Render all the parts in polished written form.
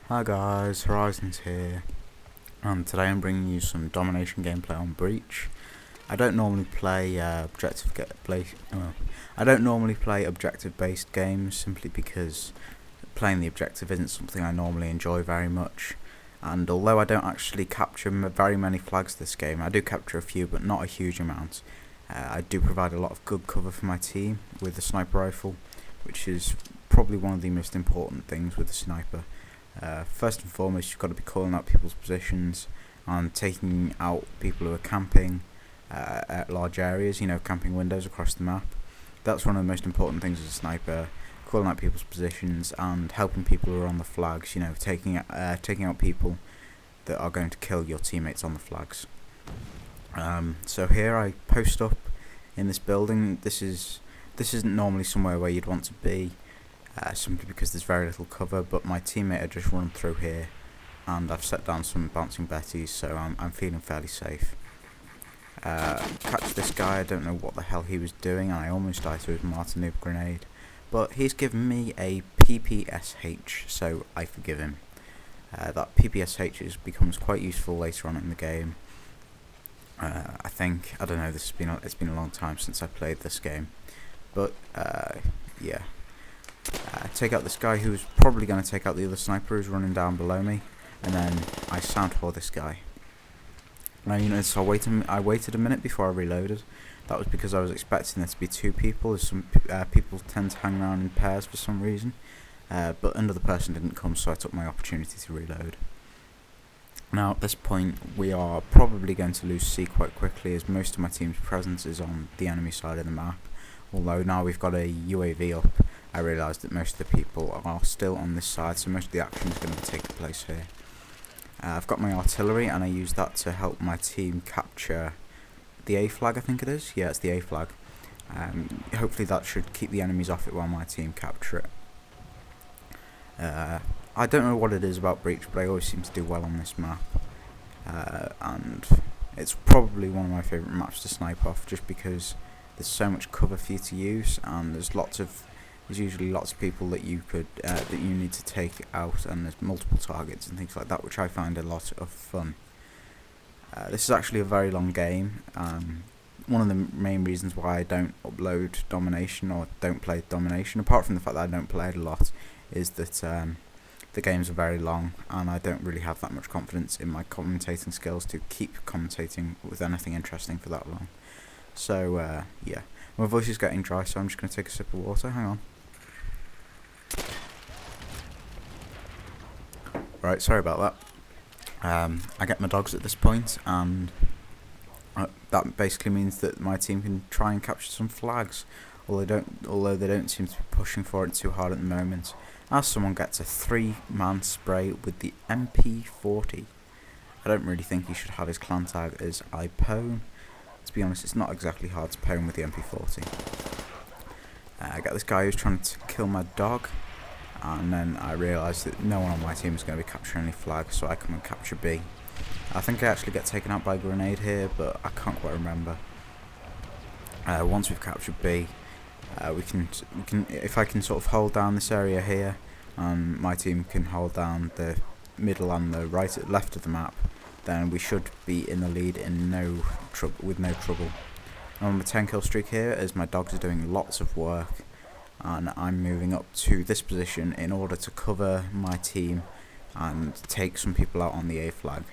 Hi guys, Horizon's here, and today I'm bringing you some Domination gameplay on Breach. I don't normally play objective-based games simply because playing the objective isn't something I normally enjoy very much. And although I don't actually capture very many flags this game, I do capture a few, but not a huge amount. I do provide a lot of good cover for my team with the sniper rifle, which is probably one of the most important things with the sniper. First and foremost, you've got to be calling out people's positions and taking out people who are camping at large areas, camping windows across the map. That's one of the most important things as a sniper, calling out people's positions and helping people who are on the flags, taking out people that are going to kill your teammates on the flags. So here I post up in this building. This isn't normally somewhere where you'd want to be, simply because there's very little cover, but my teammate had just run through here and I've set down some bouncing betties, so I'm feeling fairly safe. Catch this guy. I don't know what the hell he was doing, and I almost died to his Martinuk grenade, but he's given me a PPSH, so I forgive him. That PPSH becomes quite useful later on in the game. I don't know, it's been a long time since I played this game, but yeah. Take out this guy who's probably going to take out the other sniper who's running down below me, and then I soundhole this guy. Now so I waited a minute before I reloaded. That was because I was expecting there to be two people, as some people tend to hang around in pairs for some reason, but another person didn't come, so I took my opportunity to reload. Now at this point we are probably going to lose C quite quickly, as most of my team's presence is on the enemy side of the map. Although now we've got a UAV up, I realised that most of the people are still on this side, so most of the action is going to be taking place here. I've got my artillery, and I use that to help my team capture the A flag, I think it is. Yeah, it's the A flag. Hopefully that should keep the enemies off it while my team capture it. I don't know what it is about Breach, but I always seem to do well on this map. And it's probably one of my favourite maps to snipe off, just because there's so much cover for you to use, and there's usually lots of people that you need to take out, and there's multiple targets and things like that, which I find a lot of fun. This is actually a very long game. One of the main reasons why I don't upload Domination or don't play Domination, apart from the fact that I don't play it a lot, is that the games are very long, and I don't really have that much confidence in my commentating skills to keep commentating with anything interesting for that long. So yeah, my voice is getting dry, so I'm just going to take a sip of water. Hang on. Right, sorry about that. I get my dogs at this point, and that basically means that my team can try and capture some flags, although they don't seem to be pushing for it too hard at the moment. As someone gets a 3-man spray with the MP40. I don't really think he should have his clan tag as iPone. To be honest, it's not exactly hard to pwn with the MP40. I got this guy who's trying to kill my dog, and then I realised that no one on my team is going to be capturing any flags, so I come and capture B. I think I actually get taken out by a grenade here, but I can't quite remember. Once we've captured B, we can if I can sort of hold down this area here, and my team can hold down the middle and the left of the map, then we should be in the lead with no trouble. I'm on a 10 kill streak here, as my dogs are doing lots of work, and I'm moving up to this position in order to cover my team and take some people out on the A flag.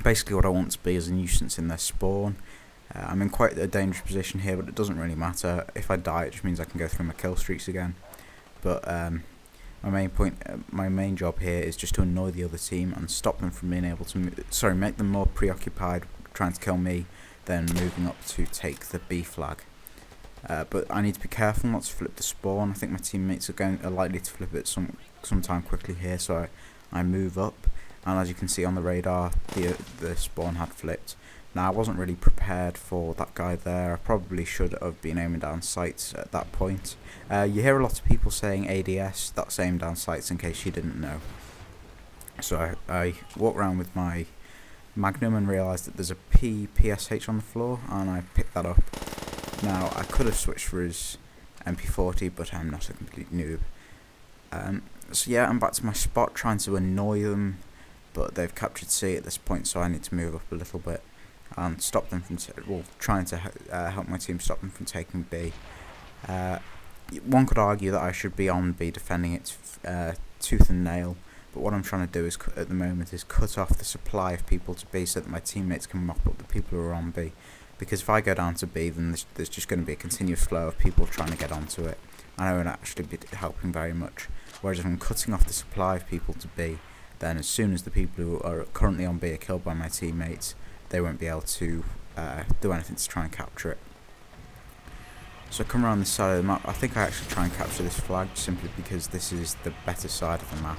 Basically what I want to be is a nuisance in their spawn. I'm in quite a dangerous position here, but it doesn't really matter. If I die, it just means I can go through my kill streaks again. But my main job here is just to annoy the other team and stop them from being able to make them more preoccupied trying to kill me than moving up to take the B flag. But I need to be careful not to flip the spawn. I think my teammates are likely to flip it sometime quickly here, so I move up, and as you can see on the radar, the spawn had flipped. Now I wasn't really prepared for that guy there. I probably should have been aiming down sights at that point. You hear a lot of people saying ADS, that's aim down sights, in case you didn't know. So I walk around with my Magnum and realised that there's a PSH on the floor, and I picked that up. Now I could have switched for his MP40, but I'm not a complete noob. So yeah, I'm back to my spot trying to annoy them, but they've captured C at this point, so I need to move up a little bit and stop them from trying to help my team stop them from taking B. One could argue that I should be on B defending it tooth and nail, but what I'm trying to do is at the moment is cut off the supply of people to B so that my teammates can mop up the people who are on B. Because if I go down to B, then there's just going to be a continuous flow of people trying to get onto it, and I won't actually be helping very much. Whereas if I'm cutting off the supply of people to B, then as soon as the people who are currently on B are killed by my teammates, they won't be able to do anything to try and capture it. So I come around this side of the map. I think I actually try and capture this flag simply because this is the better side of the map.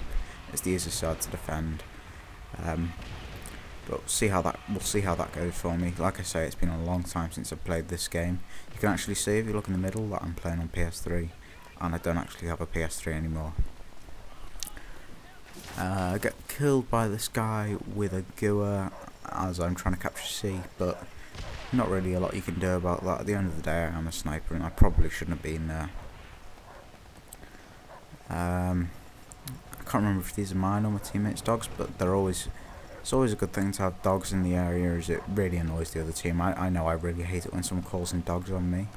It's the easiest side to defend. But we'll see how that goes for me. Like I say, it's been a long time since I've played this game. You can actually see, if you look in the middle, that I'm playing on PS3, and I don't actually have a PS3 anymore. I get killed by this guy with a Gua as I'm trying to capture C, but not really a lot you can do about that. At the end of the day, I am a sniper, and I probably shouldn't have been there. I can't remember if these are mine or my teammates' dogs, but it's always a good thing to have dogs in the area, as it really annoys the other team. I know I really hate it when someone calls in dogs on me.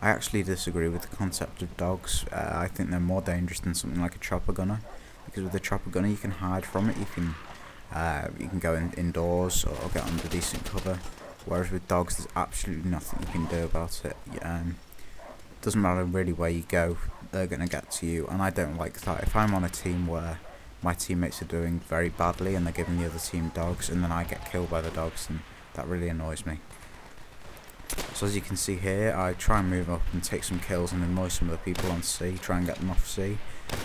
I actually disagree with the concept of dogs. I think they're more dangerous than something like a chopper gunner, because with a chopper gunner you can hide from it, you can go indoors or get under decent cover, whereas with dogs there's absolutely nothing you can do about it. Doesn't matter really where you go, they're going to get to you, and I don't like that. If I'm on a team where my teammates are doing very badly and they're giving the other team dogs, and then I get killed by the dogs, then that really annoys me. So as you can see here, I try and move up and take some kills and annoy some of the people on C, try and get them off C,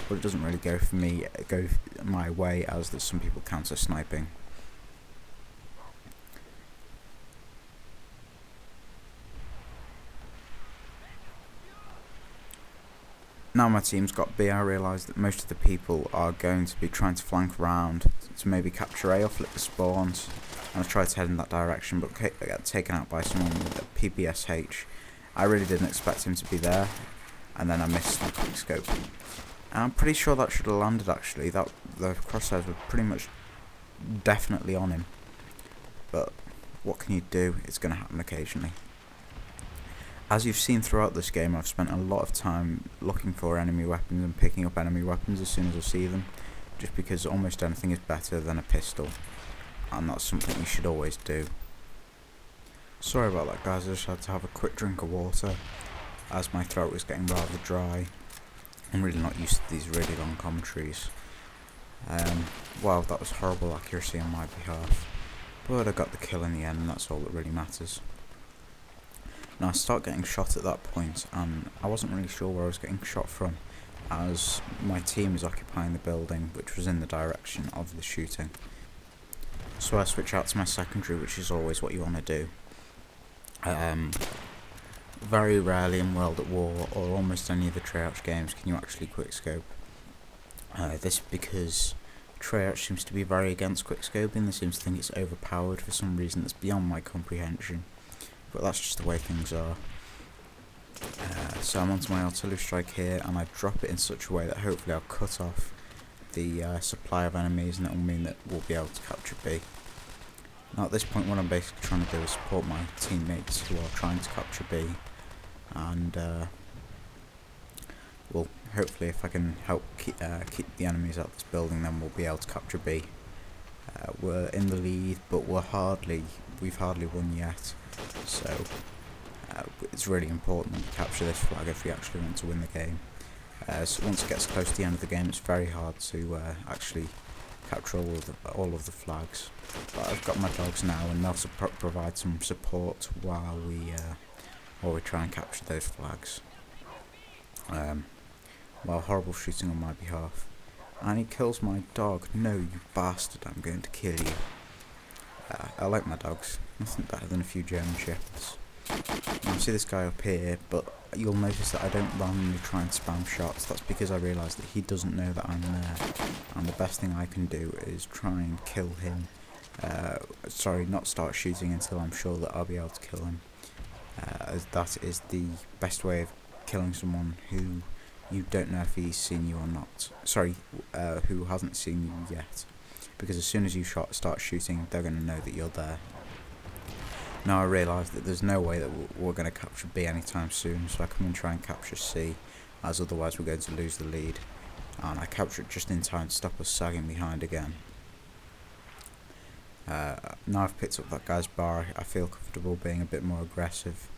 but it doesn't really go my way, as there's some people counter sniping. Now my team's got B, I realise that most of the people are going to be trying to flank around to maybe capture A or flip the spawns, and I tried to head in that direction, but I got taken out by someone with a PPSH. I really didn't expect him to be there, and then I missed my quick scope. And I'm pretty sure that should have landed actually. The crosshairs were pretty much definitely on him, but what can you do? It's going to happen occasionally. As you've seen throughout this game, I've spent a lot of time looking for enemy weapons and picking up enemy weapons as soon as I see them, just because almost anything is better than a pistol, and that's something you should always do. Sorry about that, guys, I just had to have a quick drink of water as my throat was getting rather dry. I'm really not used to these really long commentaries. Wow, that was horrible accuracy on my behalf, but I got the kill in the end, and that's all that really matters. Now I start getting shot at that point, and I wasn't really sure where I was getting shot from, as my team is occupying the building which was in the direction of the shooting. So I switch out to my secondary, which is always what you want to do. Very rarely in World at War or almost any of the Treyarch games can you actually quickscope. This because Treyarch seems to be very against quickscoping. They seem to think it's overpowered for some reason that's beyond my comprehension, but that's just the way things are. So I'm onto my artillery strike here, and I drop it in such a way that hopefully I'll cut off the supply of enemies, and it will mean that we'll be able to capture B. Now at this point what I'm basically trying to do is support my teammates who are trying to capture B, and well, hopefully if I can help keep the enemies out of this building, then we'll be able to capture B. We're in the lead, but we've hardly won yet, so it's really important that we capture this flag if we actually want to win the game. So once it gets close to the end of the game, it's very hard to actually capture all of the flags. But I've got my dogs now, and they'll provide some support while we try and capture those flags. Well, horrible shooting on my behalf, and he kills my dog. No, you bastard! I'm going to kill you. I like my dogs. Nothing better than a few German shepherds. Now, I see this guy up here, but you'll notice that I don't randomly try and spam shots. That's because I realise that he doesn't know that I'm there, and the best thing I can do is try and kill him. Not start shooting until I'm sure that I'll be able to kill him, as that is the best way of killing someone who you don't know if he's seen you or not. Sorry, who hasn't seen you yet. Because as soon as you start shooting, they're going to know that you're there. Now I realise that there's no way that we're going to capture B anytime soon, so I come and try and capture C, as otherwise we're going to lose the lead. And I capture it just in time to stop us sagging behind again. Now I've picked up that guy's bar, I feel comfortable being a bit more aggressive.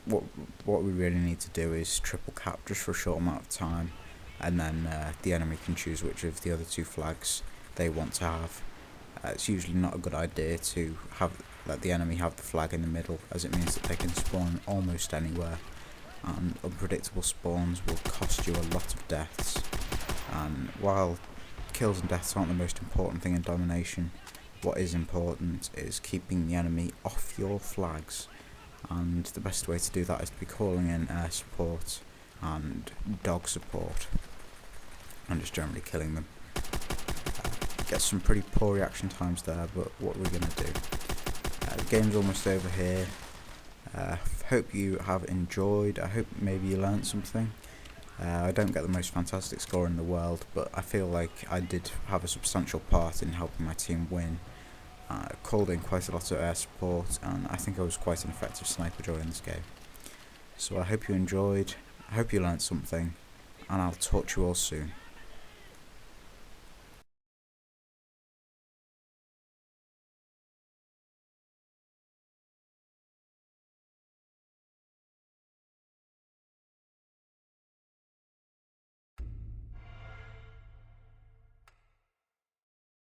What we really need to do is triple cap just for a short amount of time, and then the enemy can choose which of the other two flags they want to have. It's usually not a good idea to let the enemy have the flag in the middle, as it means that they can spawn almost anywhere, and unpredictable spawns will cost you a lot of deaths. And while kills and deaths aren't the most important thing in Domination, what is important is keeping the enemy off your flags, and the best way to do that is to be calling in air support and dog support and just generally killing them. Get some pretty poor reaction times there, but what we're going to do. The game's almost over here. Hope you have enjoyed. I hope maybe you learnt something. I don't get the most fantastic score in the world, but I feel like I did have a substantial part in helping my team win. Called in quite a lot of air support, and I think I was quite an effective sniper during this game. So I hope you enjoyed, I hope you learnt something, and I'll talk to you all soon.